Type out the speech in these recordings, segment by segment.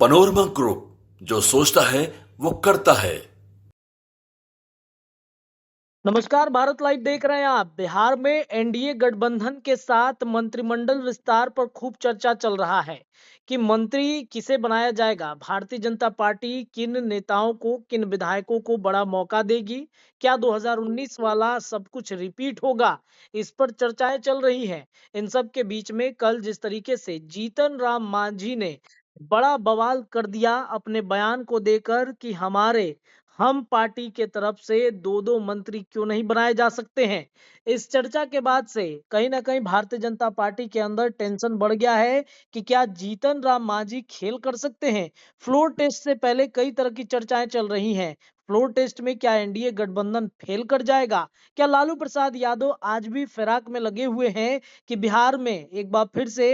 Panorama group, जो सोचता है वो करता है। नमस्कार, भारत लाइव देख रहे हैं आप। बिहार में एनडीए गठबंधन के साथ मंत्रिमंडल विस्तार पर खूब चर्चा चल रहा है कि मंत्री किसे बनाया जाएगा। भारतीय जनता पार्टी किन नेताओं को, किन विधायकों को बड़ा मौका देगी। क्या 2019 वाला सब कुछ रिपीट होगा, इस पर चर्चाएं चल रही हैं। इन सब के बीच में कल जिस तरीके से जीतन राम मांझी ने बड़ा बवाल कर दिया अपने बयान को देकर कि हम पार्टी के तरफ से दो दो मंत्री क्यों नहीं बनाए जा सकते हैं। इस चर्चा के बाद से कहीं ना कहीं भारतीय जनता पार्टी के अंदर टेंशन बढ़ गया है कि क्या जीतन राम मांझी खेल कर सकते हैं। फ्लोर टेस्ट से पहले कई तरह की चर्चाएं चल रही हैं। फ्लोर टेस्ट में क्या एनडीए गठबंधन फेल कर जाएगा? क्या लालू प्रसाद यादव आज भी फिराक में लगे हुए हैं कि बिहार में एक बार फिर से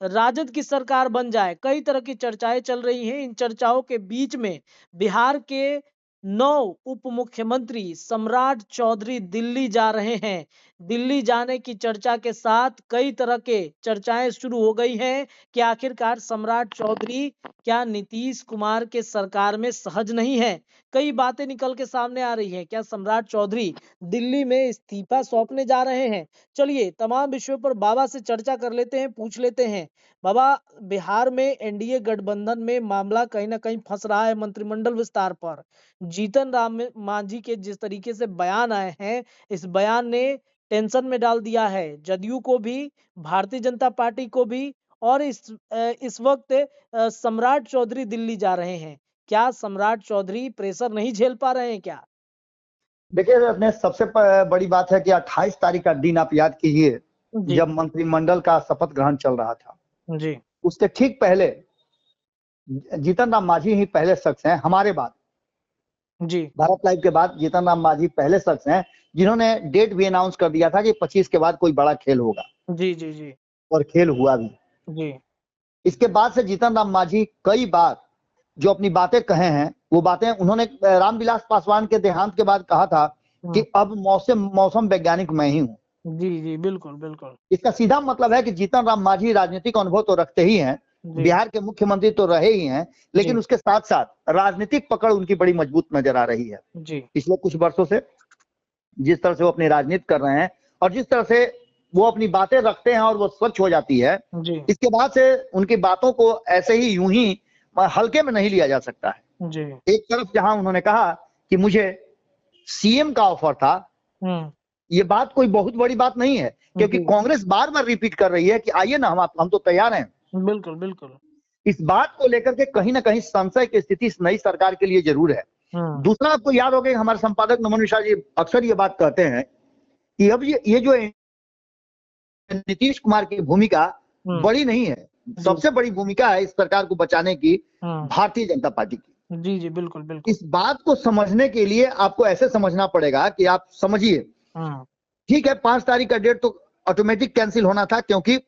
राजद की सरकार बन जाए? कई तरह की चर्चाएं चल रही हैं। इन चर्चाओं के बीच में बिहार के 9 उप मुख्यमंत्री सम्राट चौधरी दिल्ली जा रहे हैं। दिल्ली जाने की चर्चा के साथ कई तरह के चर्चाएं शुरू हो गई हैं कि आखिरकार सम्राट चौधरी क्या नीतीश कुमार के सरकार में सहज नहीं है। कई बातें निकल के सामने आ रही हैं। क्या सम्राट चौधरी दिल्ली में इस्तीफा सौंपने जा रहे हैं? चलिए तमाम विषयों पर बाबा से चर्चा कर लेते हैं, पूछ लेते हैं। बाबा, बिहार में एनडीए गठबंधन में मामला कहीं ना कहीं फंस रहा है मंत्रिमंडल विस्तार पर। जीतन राम मांझी के जिस तरीके से बयान आए हैं, इस बयान ने टेंशन में डाल दिया है जदयू को भी, भारतीय जनता पार्टी को भी। और इस वक्त सम्राट चौधरी दिल्ली जा रहे हैं। क्या सम्राट चौधरी प्रेशर नहीं झेल पा रहे हैं क्या? देखिए, अपने सबसे बड़ी बात है कि 28 तारीख का दिन आप याद कीजिए, जब मंत्रिमंडल का शपथ ग्रहण चल रहा था जी, उसके ठीक पहले जीतन राम मांझी ही पहले शख्स हैं हमारे बाद, जी, भारत लाइव के बाद जीतन राम मांझी पहले शख्स हैं जिन्होंने डेट भी अनाउंस कर दिया था कि 25 के बाद कोई बड़ा खेल होगा। जी, जी, जी, और खेल हुआ भी। जी, इसके बाद से जीतन राम मांझी कई बार जो अपनी बातें कहे हैं, वो बातें उन्होंने रामविलास पासवान के देहांत के बाद कहा था कि अब मौसम वैज्ञानिक मैं ही हूँ। जी, जी, बिल्कुल, बिल्कुल। इसका सीधा मतलब है कि जीतन राम मांझी राजनीतिक अनुभव तो रखते ही हैं, बिहार के मुख्यमंत्री तो रहे ही हैं, लेकिन उसके साथ साथ राजनीतिक पकड़ उनकी बड़ी मजबूत नजर आ रही है पिछले कुछ वर्षों से। जिस तरह से वो अपनी राजनीति कर रहे हैं और जिस तरह से वो अपनी बातें रखते हैं और वो स्वच्छ हो जाती है, इसके बाद से उनकी बातों को ऐसे ही यूं ही हल्के में नहीं लिया जा सकता है। एक तरफ जहां उन्होंने कहा कि मुझे सीएम का ऑफर था, ये बात कोई बहुत बड़ी बात नहीं है, क्योंकि कांग्रेस बार बार रिपीट कर रही है कि आइए ना, हम तो तैयार हैं। बिल्कुल, बिल्कुल। इस बात को लेकर के कहीं ना कहीं संशय की स्थिति इस नई सरकार के लिए जरूर है। दूसरा, आपको याद होगा कि हमारे संपादक नमन मिश्रा जी अक्सर ये बात कहते हैं कि अब ये जो नीतीश कुमार की भूमिका बड़ी नहीं है, सबसे बड़ी भूमिका है इस सरकार को बचाने की भारतीय जनता पार्टी की। जी, जी, बिल्कुल, बिल्कुल। इस बात को समझने के लिए आपको ऐसे समझना पड़ेगा कि आप समझिए, ठीक है 5 तारीख का डेट तो ऑटोमेटिक कैंसिल होना था, क्योंकि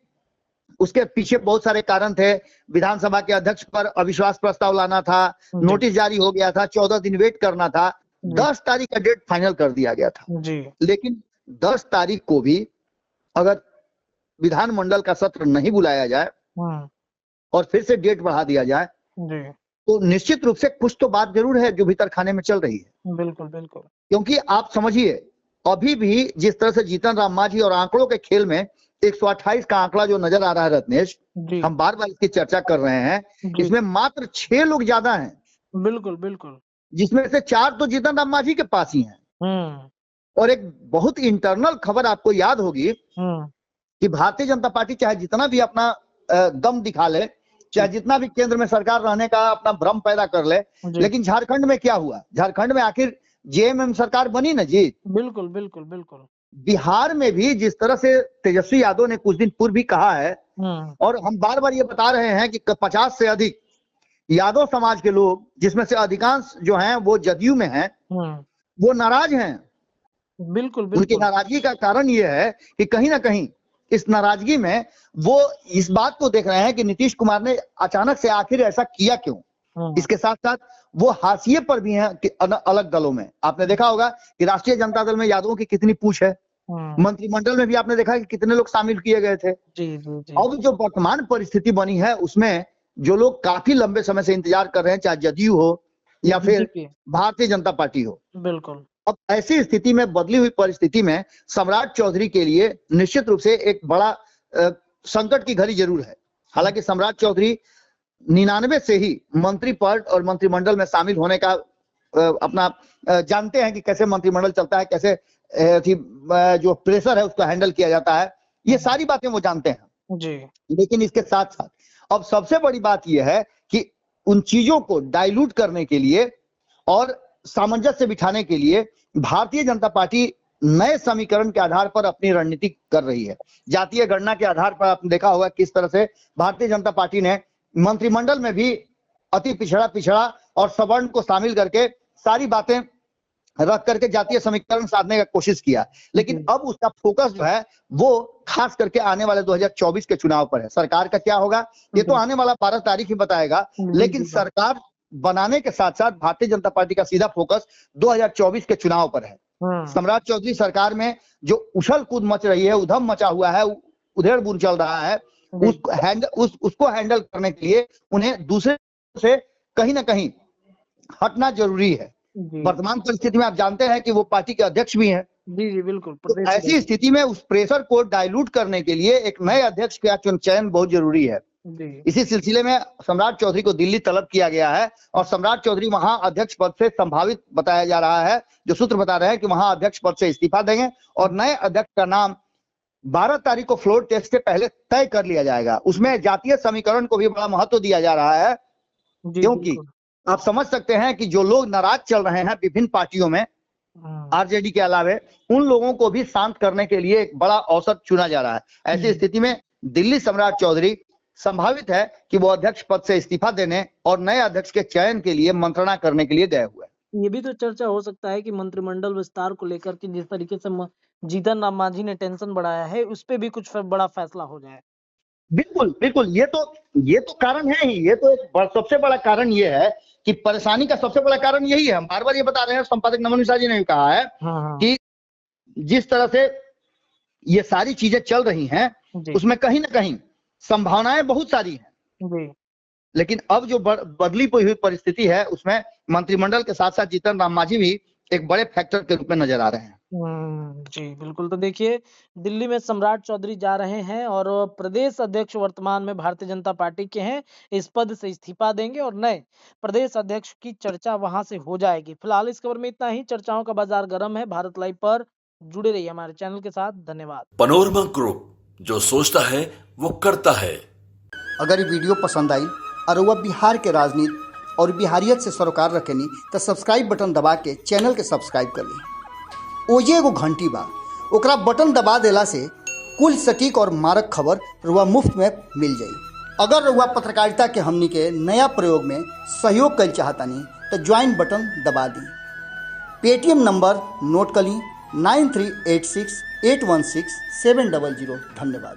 उसके पीछे बहुत सारे कारण थे। विधानसभा के अध्यक्ष पर अविश्वास प्रस्ताव लाना था, नोटिस जारी हो गया था, 14 दिन वेट करना था, 10 तारीख का डेट फाइनल कर दिया गया था। लेकिन 10 तारीख को भी अगर विधानमंडल का सत्र नहीं बुलाया जाए और फिर से डेट बढ़ा दिया जाए, तो निश्चित रूप से कुछ तो बात जरूर है जो भीतर खाने में चल रही है। बिल्कुल, बिल्कुल। क्योंकि आप समझिए, अभी भी जिस तरह से जीतन राम मांझी और आंकड़ों के खेल में 128 का आंकड़ा जो नजर आ रहा है रत्नेश, हम बार बार इसकी चर्चा कर रहे हैं, इसमें मात्र 6 लोग ज्यादा हैं। बिल्कुल, बिल्कुल। जिसमें से 4 तो जीतन राम मांझी के पास ही हैं। और एक बहुत इंटरनल खबर आपको याद होगी कि भारतीय जनता पार्टी चाहे जितना भी अपना दम दिखा ले, चाहे जितना भी केंद्र में सरकार रहने का अपना भ्रम पैदा कर ले, लेकिन झारखंड में क्या हुआ? झारखंड में आखिर जेएमएम सरकार बनी ना जी। बिल्कुल, बिल्कुल, बिल्कुल। बिहार में भी जिस तरह से तेजस्वी यादव ने कुछ दिन पूर्व भी कहा है, और हम बार बार ये बता रहे हैं कि 50 से अधिक यादव समाज के लोग, जिसमें से अधिकांश जो हैं वो जदयू में हैं, वो नाराज हैं। बिल्कुल, बिल्कुल। उनकी नाराजगी का कारण ये है कि कहीं ना कहीं इस नाराजगी में वो इस बात को देख रहे हैं कि नीतीश कुमार ने अचानक से आखिर ऐसा किया क्यों। इसके साथ साथ वो हाशिए पर भी हैं कि अलग दलों में। आपने देखा होगा कि राष्ट्रीय जनता दल में यादवों की कितनी पूछ है, मंत्रिमंडल में भी आपने देखा कि कितने लोग शामिल किए गए थे। जी, जी, जी। अब जो वर्तमान परिस्थिति बनी है उसमें जो लोग काफी लंबे समय से इंतजार कर रहे हैं, चाहे जदयू हो या फिर BJP, भारतीय जनता पार्टी हो। बिल्कुल। अब ऐसी स्थिति में, बदली हुई परिस्थिति में सम्राट चौधरी के लिए निश्चित रूप से एक बड़ा संकट की घड़ी जरूर है। हालांकि सम्राट चौधरी 99 से ही मंत्री पद और मंत्रिमंडल में शामिल होने का अपना जानते हैं कि कैसे मंत्रिमंडल चलता है, कैसे जो प्रेशर है उसको हैंडल किया जाता है, ये सारी बातें वो जानते हैं जी। लेकिन इसके साथ साथ अब सबसे बड़ी बात यह है कि उन चीजों को डाइल्यूट करने के लिए और सामंजस्य बिठाने के लिए भारतीय जनता पार्टी नए समीकरण के आधार पर अपनी रणनीति कर रही है। जातीय गणना के आधार पर आपने देखा होगा किस तरह से भारतीय जनता पार्टी ने मंत्रिमंडल में भी अति पिछड़ा और सवर्ण को शामिल करके सारी बातें रख करके जातीय समीकरण साधने का कोशिश किया। लेकिन अब उसका फोकस जो है वो खास करके आने वाले 2024 के चुनाव पर है। सरकार का क्या होगा ये तो आने वाला 12 तारीख ही बताएगा, लेकिन सरकार बनाने के साथ साथ भारतीय जनता पार्टी का सीधा फोकस 2024 के चुनाव पर है। सम्राट चौधरी सरकार में जो उछल कूद मच रही है, उधम मचा हुआ है, उधेड़ बुन चल रहा है, उसको हैंडल करने के लिए उन्हें दूसरे से कहीं ना कहीं हटना जरूरी है। वर्तमान परिस्थिति में आप जानते हैं कि वो पार्टी के अध्यक्ष भी हैं। जी बिल्कुल। तो ऐसी स्थिति में उस प्रेशर को डाइल्यूट करने के लिए एक नए अध्यक्ष का चयन बहुत जरूरी है। इसी सिलसिले में सम्राट चौधरी को दिल्ली तलब किया गया है और सम्राट चौधरी वहां अध्यक्ष पद से संभावित बताया जा रहा है। जो सूत्र बता रहे हैं कि वहां अध्यक्ष पद से इस्तीफा देंगे और नए अध्यक्ष का नाम 12 तारीख को फ्लोर टेस्ट से पहले तय कर लिया जाएगा। उसमें जातीय समीकरण को भी बड़ा महत्व दिया जा रहा है, क्योंकि आप समझ सकते हैं कि जो लोग नाराज चल रहे हैं विभिन्न पार्टियों में आरजेडी के अलावे, उन लोगों को भी शांत करने के लिए एक बड़ा अवसर चुना जा रहा है। ऐसी स्थिति में दिल्ली सम्राट चौधरी संभावित है कि वो अध्यक्ष पद से इस्तीफा देने और नए अध्यक्ष के चयन के लिए मंत्रणा करने के लिए गए हुए हैं। ये भी तो चर्चा हो सकता है कि मंत्रिमंडल विस्तार को लेकर के जिस तरीके से जीतन राम मांझी ने टेंशन बढ़ाया है, उस पे भी कुछ बड़ा फैसला हो जाए। बिल्कुल बिल्कुल, ये तो कारण है ही। ये तो एक सबसे बड़ा कारण ये है कि परेशानी का सबसे बड़ा कारण यही है। हम बार बार ये बता रहे हैं, संपादक नमन मिश्रा जी ने भी कहा है कि जिस तरह से ये सारी चीजें चल रही हैं उसमें कहीं ना कहीं संभावनाएं बहुत सारी हैं, लेकिन अब जो बदली हुई परिस्थिति है उसमें मंत्रिमंडल के साथ साथ जीतन राम मांझी भी एक बड़े फैक्टर के रूप में नजर आ रहे हैं। जी बिल्कुल। तो देखिए, दिल्ली में सम्राट चौधरी जा रहे हैं और प्रदेश अध्यक्ष वर्तमान में भारतीय जनता पार्टी के हैं, इस पद से इस्तीफा देंगे और नए प्रदेश अध्यक्ष की चर्चा वहां से हो जाएगी। फिलहाल इस खबर में इतना ही। चर्चाओं का बाजार गर्म है। भारत लाइव पर जुड़े रहिए हमारे चैनल के साथ। धन्यवाद। पनोरमा ग्रुप, जो सोचता है वो करता है। अगर ये वीडियो पसंद आई और वह बिहार के राजनीति और बिहारियत से सरोकार रखेनी तो सब्सक्राइब बटन दबा के चैनल के सब्सक्राइब कर ली। ओजे एगो घंटी बा, ओकरा बटन दबा देला से कुल सटीक और मारक खबर रुआ मुफ्त में मिल जाई। अगर रुआ पत्रकारिता के हमनी के नया प्रयोग में सहयोग कर चाहतानी तो ज्वाइन बटन दबा दी। पेटीएम नंबर नोट कर ली 9386816700। धन्यवाद।